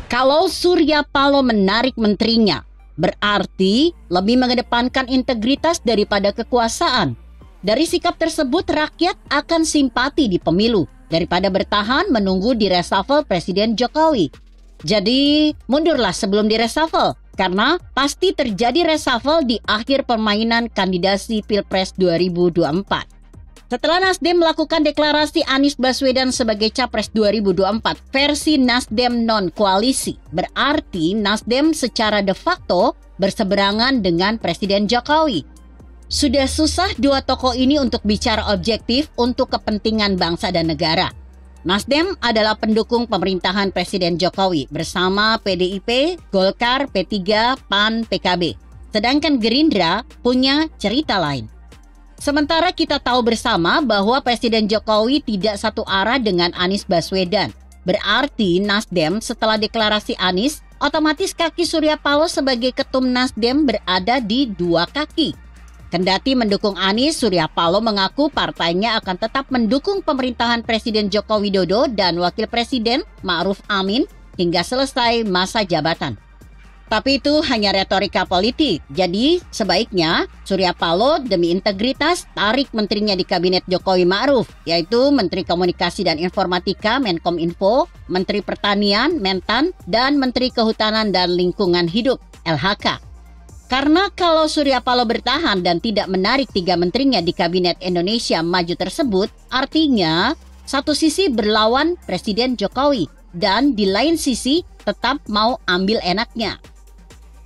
Kalau Surya Paloh menarik menterinya, berarti lebih mengedepankan integritas daripada kekuasaan. Dari sikap tersebut, rakyat akan simpati di pemilu daripada bertahan menunggu di reshuffle Presiden Jokowi. Jadi, mundurlah sebelum di reshuffle, karena pasti terjadi reshuffle di akhir permainan kandidasi Pilpres 2024. Setelah Nasdem melakukan deklarasi Anies Baswedan sebagai Capres 2024 versi Nasdem non-koalisi, berarti Nasdem secara de facto berseberangan dengan Presiden Jokowi. Sudah susah dua tokoh ini untuk bicara objektif untuk kepentingan bangsa dan negara. Nasdem adalah pendukung pemerintahan Presiden Jokowi bersama PDIP, Golkar, P3, PAN, PKB. Sedangkan Gerindra punya cerita lain. Sementara kita tahu bersama bahwa Presiden Jokowi tidak satu arah dengan Anies Baswedan. Berarti Nasdem setelah deklarasi Anies, otomatis kaki Surya Paloh sebagai ketum Nasdem berada di dua kaki. Kendati mendukung Anies, Surya Paloh mengaku partainya akan tetap mendukung pemerintahan Presiden Joko Widodo dan Wakil Presiden Ma'ruf Amin hingga selesai masa jabatan. Tapi itu hanya retorika politik. Jadi sebaiknya Surya Paloh demi integritas tarik menterinya di kabinet Jokowi Ma'ruf, yaitu Menteri Komunikasi dan Informatika Menkominfo, Menteri Pertanian Mentan, dan Menteri Kehutanan dan Lingkungan Hidup LHK. Karena kalau Surya Paloh bertahan dan tidak menarik 3 menterinya di kabinet Indonesia Maju tersebut, artinya satu sisi berlawan Presiden Jokowi dan di lain sisi tetap mau ambil enaknya.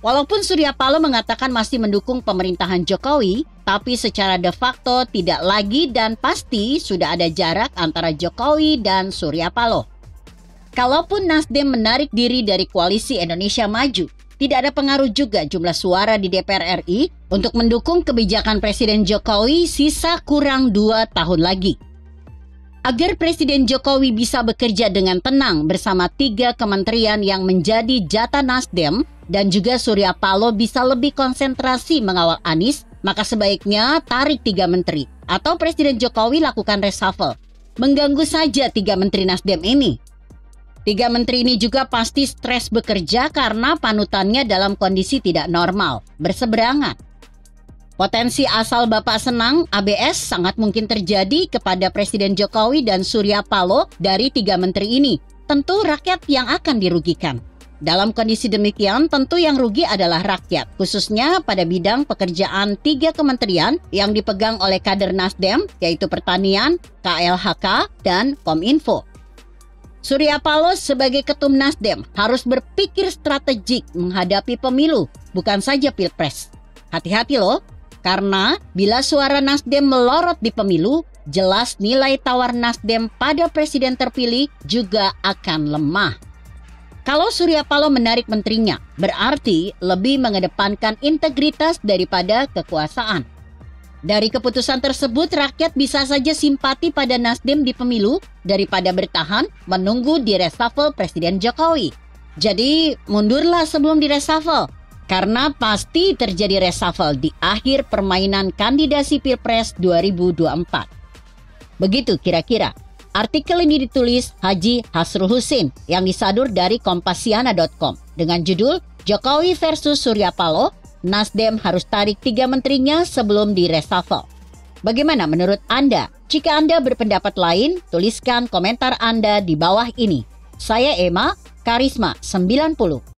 Walaupun Surya Paloh mengatakan masih mendukung pemerintahan Jokowi, tapi secara de facto tidak lagi dan pasti sudah ada jarak antara Jokowi dan Surya Paloh. Kalaupun Nasdem menarik diri dari koalisi Indonesia Maju, tidak ada pengaruh juga jumlah suara di DPR RI untuk mendukung kebijakan Presiden Jokowi sisa kurang 2 tahun lagi. Agar Presiden Jokowi bisa bekerja dengan tenang bersama 3 kementerian yang menjadi jatah Nasdem dan juga Surya Paloh bisa lebih konsentrasi mengawal Anies, maka sebaiknya tarik 3 menteri atau Presiden Jokowi lakukan reshuffle. Mengganggu saja 3 menteri Nasdem ini. 3 menteri ini juga pasti stres bekerja karena panutannya dalam kondisi tidak normal, berseberangan. Potensi asal Bapak Senang ABS sangat mungkin terjadi kepada Presiden Jokowi dan Surya Paloh dari 3 menteri ini. Tentu rakyat yang akan dirugikan. Dalam kondisi demikian, tentu yang rugi adalah rakyat, khususnya pada bidang pekerjaan 3 kementerian yang dipegang oleh kader Nasdem, yaitu Pertanian, KLHK, dan Kominfo. Surya Paloh sebagai ketum Nasdem harus berpikir strategik menghadapi pemilu, bukan saja Pilpres. Hati-hati loh, karena bila suara Nasdem melorot di pemilu, jelas nilai tawar Nasdem pada presiden terpilih juga akan lemah. Kalau Surya Paloh menarik menterinya, berarti lebih mengedepankan integritas daripada kekuasaan. Dari keputusan tersebut, rakyat bisa saja simpati pada Nasdem di pemilu daripada bertahan menunggu di reshuffle Presiden Jokowi. Jadi, mundurlah sebelum di reshuffle. Karena pasti terjadi reshuffle di akhir permainan kandidasi Pilpres 2024. Begitu kira-kira. Artikel ini ditulis Haji Hasrul Husin yang disadur dari Kompasiana.com dengan judul Jokowi versus Surya Paloh, Nasdem harus tarik 3 menterinya sebelum di reshuffle. Bagaimana menurut Anda? Jika Anda berpendapat lain, tuliskan komentar Anda di bawah ini. Saya Emma, Karisma 90.